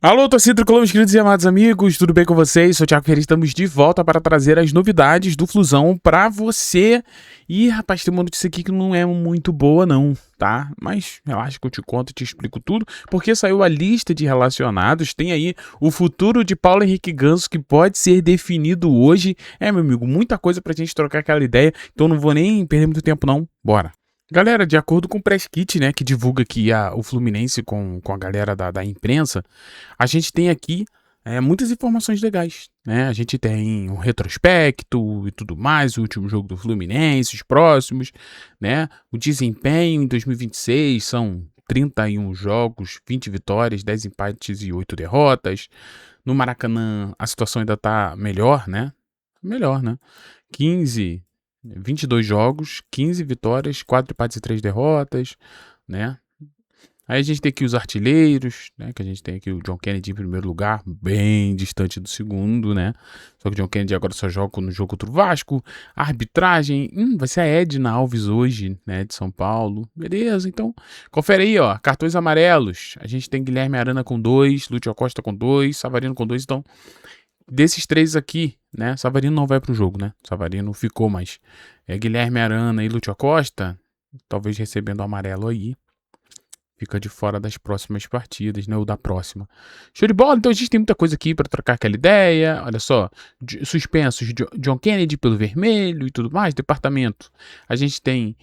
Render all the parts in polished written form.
Alô, torcida tricolor, meus queridos e amados amigos, tudo bem com vocês? Sou o Thiago Ferreira, estamos de volta para trazer as novidades do Flusão para você. E, rapaz, tem uma notícia aqui que não é muito boa não, tá? Mas relaxa que eu te conto e te explico tudo, porque saiu a lista de relacionados, tem aí o futuro de Paulo Henrique Ganso que pode ser definido hoje. Meu amigo, muita coisa pra gente trocar aquela ideia, então não vou nem perder muito tempo não, bora! Galera, de acordo com o Press Kit, né, que divulga aqui o Fluminense com a galera da imprensa, a gente tem aqui muitas informações legais, né? A gente tem um retrospecto e tudo mais, o último jogo do Fluminense, os próximos, né? O desempenho em 2026 são 31 jogos, 20 vitórias, 10 empates e 8 derrotas. No Maracanã a situação ainda tá melhor, né? 22 jogos, 15 vitórias, 4 empates e 3 derrotas, né? Aí a gente tem aqui os artilheiros, né? Que a gente tem aqui o John Kennedy em primeiro lugar, bem distante do segundo, né? Só que o John Kennedy agora só joga no jogo contra o Vasco. A arbitragem, vai ser a Edna Alves hoje, né? De São Paulo. Beleza, então confere aí, ó. Cartões amarelos. A gente tem Guilherme Arana com 2, Lúcio Acosta com 2, Savarino com 2, então... Desses três aqui, né? Savarino não vai pro jogo, né? Savarino ficou, mas Guilherme Arana e Lúcio Acosta, talvez recebendo amarelo aí, fica de fora das próximas partidas, né? Ou da próxima. Show de bola? Então a gente tem muita coisa aqui para trocar aquela ideia. Olha só, suspensos John Kennedy pelo vermelho e tudo mais. Departamento. A gente tem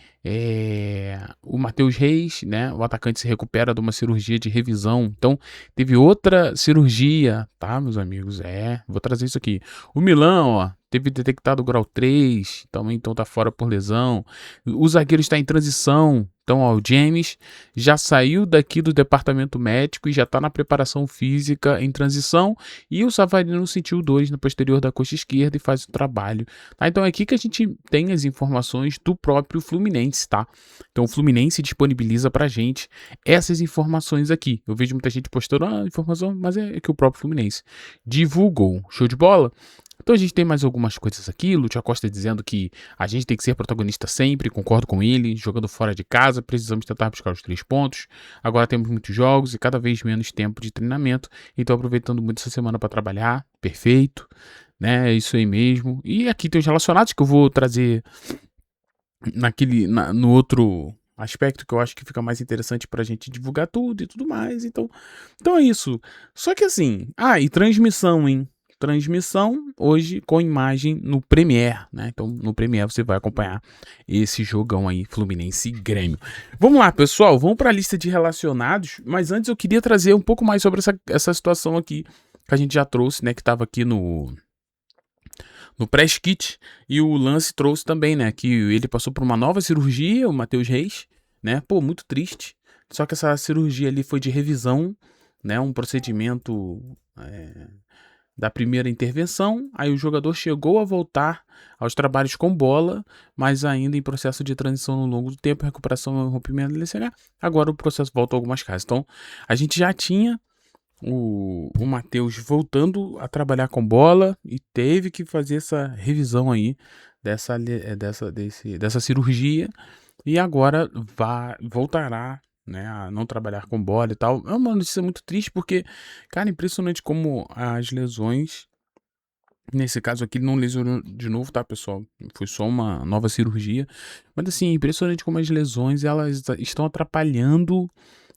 o Matheus Reis, né? O atacante se recupera de uma cirurgia de revisão. Então teve outra cirurgia, tá, meus amigos? Vou trazer isso aqui. O Milan, ó, teve detectado grau 3, também então tá fora por lesão. O zagueiro está em transição. Então, ó, o James já saiu daqui do departamento médico e já está na preparação física em transição. E o Savarino sentiu dores na posterior da coxa esquerda e faz o trabalho. Tá? Então é aqui que a gente tem as informações do próprio Fluminense, tá? Então o Fluminense disponibiliza pra gente essas informações aqui. Eu vejo muita gente postando informação, mas é que o próprio Fluminense divulgou. Show de bola? Então a gente tem mais algumas coisas aqui, Lúcio Acosta dizendo que a gente tem que ser protagonista sempre, concordo com ele, jogando fora de casa, precisamos tentar buscar os 3 pontos, agora temos muitos jogos e cada vez menos tempo de treinamento, então aproveitando muito essa semana para trabalhar, perfeito, né, é isso aí mesmo. E aqui tem os relacionados que eu vou trazer no outro aspecto que eu acho que fica mais interessante pra gente divulgar tudo e tudo mais, então é isso. Só que assim, e transmissão, hein? Transmissão hoje com imagem no Premiere, né? Então no Premiere você vai acompanhar esse jogão aí, Fluminense e Grêmio. Vamos lá, pessoal, vamos para a lista de relacionados, mas antes eu queria trazer um pouco mais sobre essa situação aqui que a gente já trouxe, né? Que estava aqui no Press Kit, e o Lance trouxe também, né? Que ele passou por uma nova cirurgia, o Matheus Reis, né? Pô, muito triste. Só que essa cirurgia ali foi de revisão, né? Um procedimento da primeira intervenção, aí o jogador chegou a voltar aos trabalhos com bola, mas ainda em processo de transição no longo do tempo, recuperação e rompimento do LCH, agora o processo volta a algumas casas. Então, a gente já tinha o Matheus voltando a trabalhar com bola e teve que fazer essa revisão aí dessa cirurgia, e agora voltará, né, a não trabalhar com bola e tal. É uma notícia muito triste porque, cara, impressionante como as lesões, nesse caso aqui não lesionou de novo, tá, pessoal? Foi só uma nova cirurgia, mas assim, impressionante como as lesões elas estão atrapalhando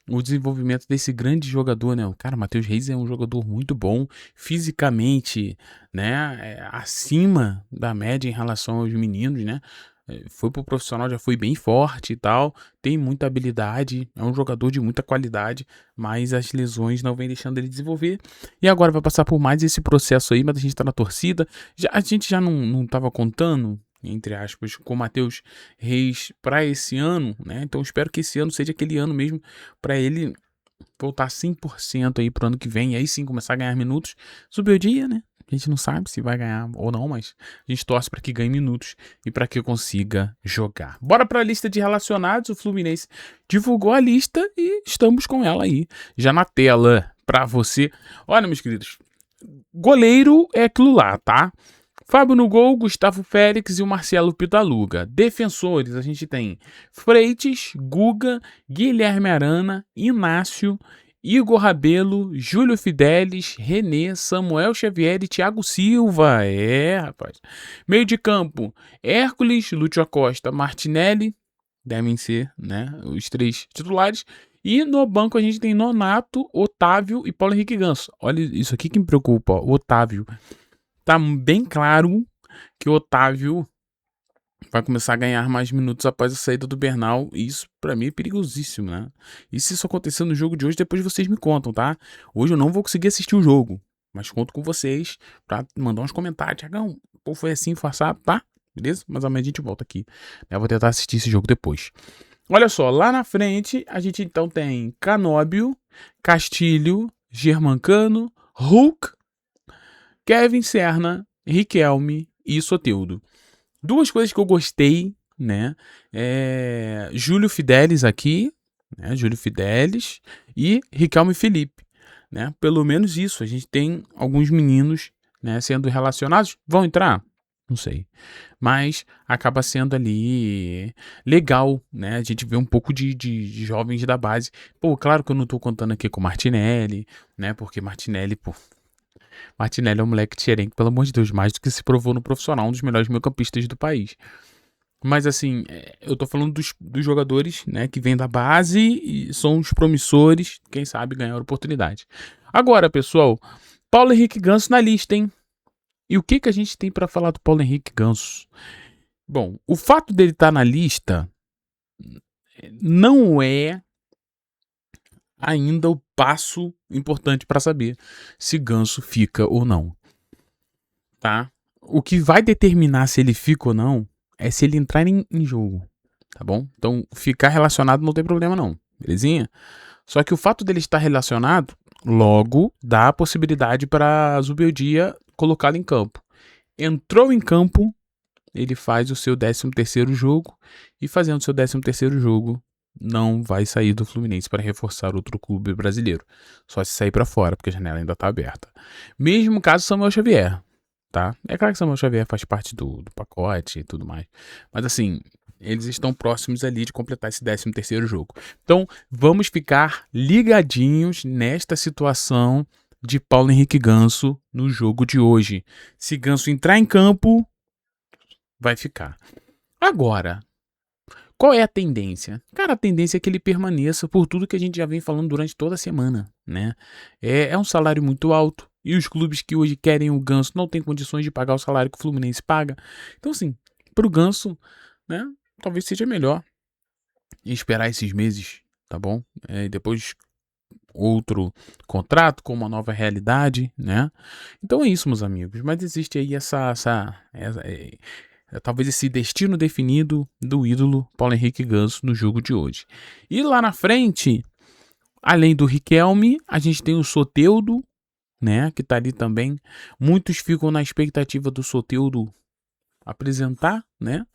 o desenvolvimento desse grande jogador, né? O cara, Matheus Reis é um jogador muito bom, fisicamente, né, acima da média em relação aos meninos, né? Foi pro profissional, já foi bem forte e tal, tem muita habilidade, é um jogador de muita qualidade, mas as lesões não vêm deixando ele desenvolver, e agora vai passar por mais esse processo aí, mas a gente tá na torcida, a gente já não tava contando, entre aspas, com o Matheus Reis para esse ano, né? Então espero que esse ano seja aquele ano mesmo para ele voltar 100% aí pro ano que vem, e aí sim começar a ganhar minutos, subir o dia, né? A gente não sabe se vai ganhar ou não, mas a gente torce para que ganhe minutos e para que consiga jogar. Bora para a lista de relacionados. O Fluminense divulgou a lista e estamos com ela aí, já na tela para você. Olha, meus queridos, goleiro é aquilo lá, tá? Fábio no gol, Gustavo Félix e o Marcelo Pitaluga. Defensores, a gente tem Freitas, Guga, Guilherme Arana, Inácio, Igor Rabelo, Júlio Fidelis, René, Samuel Xavier e Thiago Silva. Rapaz. Meio de campo, Hércules, Lúcio Acosta, Martinelli, devem ser, né, os 3 titulares. E no banco a gente tem Nonato, Otávio e Paulo Henrique Ganso. Olha isso aqui que me preocupa, o Otávio. Tá bem claro que o Otávio vai começar a ganhar mais minutos após a saída do Bernal. E isso, pra mim, é perigosíssimo, né? E se isso acontecer no jogo de hoje, depois vocês me contam, tá? Hoje eu não vou conseguir assistir o jogo, mas conto com vocês pra mandar uns comentários. Tiagão, pô, foi assim, forçado, tá? Beleza? Mas amanhã a gente volta aqui. Eu vou tentar assistir esse jogo depois. Olha só, lá na frente a gente então tem Canóbio, Castilho, Germancano, Hulk, Kevin Serna, Riquelme e Soteldo. 2 coisas que eu gostei, né? Júlio Fidelis aqui, né? Júlio Fidelis e Riquelme Felipe, né? Pelo menos isso. A gente tem alguns meninos, né, sendo relacionados. Vão entrar? Não sei. Mas acaba sendo ali legal, né? A gente vê um pouco de jovens da base. Pô, claro que eu não tô contando aqui com o Martinelli, né? Porque Martinelli, pô, Martinelli é um moleque tcherenque, pelo amor de Deus, mais do que se provou no profissional, um dos melhores meio-campistas do país. Mas assim, eu tô falando dos jogadores, né, que vêm da base e são os promissores, quem sabe ganhar oportunidade. Agora, pessoal, Paulo Henrique Ganso na lista, hein? E o que a gente tem pra falar do Paulo Henrique Ganso? Bom, o fato dele estar na lista não é ainda o passo importante para saber se Ganso fica ou não, tá? O que vai determinar se ele fica ou não é se ele entrar em jogo, tá bom? Então, ficar relacionado não tem problema não, belezinha? Só que o fato dele estar relacionado, logo, dá a possibilidade para Zubeldia colocá-lo em campo. Entrou em campo, ele faz o seu 13º jogo e fazendo o seu 13º jogo, não vai sair do Fluminense para reforçar outro clube brasileiro. Só se sair para fora, porque a janela ainda está aberta. Mesmo caso Samuel Xavier, tá? É claro que Samuel Xavier faz parte do pacote e tudo mais. Mas assim, eles estão próximos ali de completar esse 13º jogo. Então, vamos ficar ligadinhos nesta situação de Paulo Henrique Ganso no jogo de hoje. Se Ganso entrar em campo, vai ficar. Agora, qual é a tendência? Cara, a tendência é que ele permaneça por tudo que a gente já vem falando durante toda a semana, né? É um salário muito alto e os clubes que hoje querem o Ganso não têm condições de pagar o salário que o Fluminense paga. Então, assim, pro Ganso, né, talvez seja melhor esperar esses meses, tá bom? Depois outro contrato com uma nova realidade, né? Então é isso, meus amigos. Mas existe aí talvez esse destino definido do ídolo Paulo Henrique Ganso no jogo de hoje. E lá na frente, além do Riquelme, a gente tem o Soteldo, né, que tá ali também. Muitos ficam na expectativa do Soteldo apresentar, né,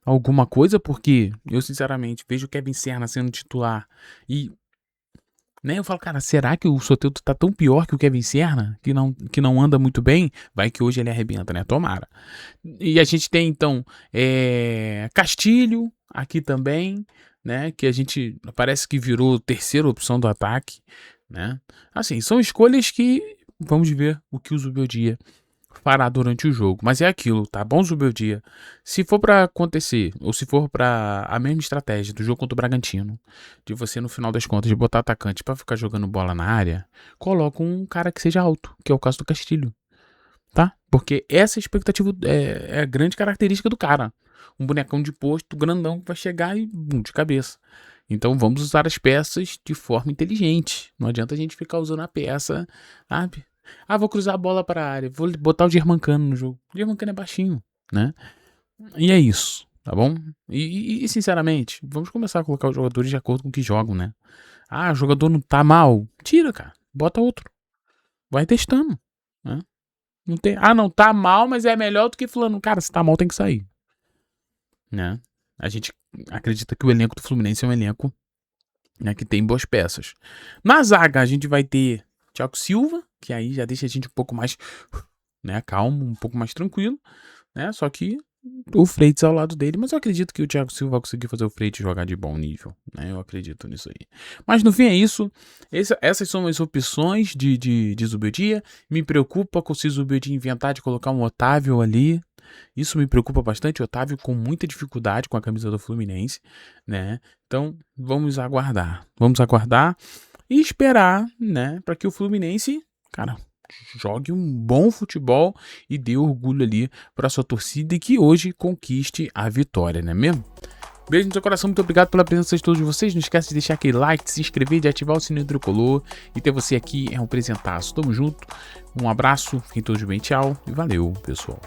alguma coisa, porque eu sinceramente vejo o Kevin Serna sendo titular e, né, eu falo, cara, será que o Soteldo tá tão pior que o Kevin Serna, que não anda muito bem? Vai que hoje ele arrebenta, né? Tomara. E a gente tem, então, Castilho aqui também, né? Que a gente parece que virou terceira opção do ataque, né? Assim, são escolhas que vamos ver o que o Zubeldia fará durante o jogo. Mas é aquilo, tá bom, Zubeldia? Se for pra acontecer, ou se for pra a mesma estratégia do jogo contra o Bragantino, de você no final das contas botar atacante pra ficar jogando bola na área, coloca um cara que seja alto, que é o caso do Castilho, tá? Porque essa expectativa é a grande característica do cara. Um bonecão de posto grandão que vai chegar e bum, de cabeça. Então vamos usar as peças de forma inteligente. Não adianta a gente ficar usando a peça, sabe? Vou cruzar a bola para a área, vou botar o Germancano no jogo. O Germancano é baixinho, né? E é isso, tá bom? E sinceramente, vamos começar a colocar os jogadores de acordo com o que jogam, né? O jogador não tá mal, tira, cara, bota outro. Vai testando, né? Não tem, não tá mal, mas é melhor do que fulano. Cara, se tá mal tem que sair, né? A gente acredita que o elenco do Fluminense é um elenco, né, que tem boas peças. Na zaga a gente vai ter Thiago Silva, que aí já deixa a gente um pouco mais né? Calmo, um pouco mais tranquilo, né? Só que o Freitas ao lado dele, mas eu acredito que o Thiago Silva vai conseguir fazer o Freitas jogar de bom nível, né? Eu acredito nisso aí. Mas no fim é isso. Essas são as opções de Zubeldia. Me preocupa com se o Zubeldia inventar de colocar um Otávio ali. Isso me preocupa bastante. O Otávio com muita dificuldade com a camisa do Fluminense, né? Então vamos aguardar. Vamos aguardar e esperar, né? Para que o Fluminense, cara, jogue um bom futebol e dê orgulho ali para sua torcida e que hoje conquiste a vitória, não é mesmo? Beijo no seu coração, muito obrigado pela presença de todos vocês. Não esquece de deixar aquele like, de se inscrever, de ativar o sininho tricolor. E ter você aqui é um presentaço. Tamo junto, um abraço, fiquem todos bem, tchau e valeu, pessoal.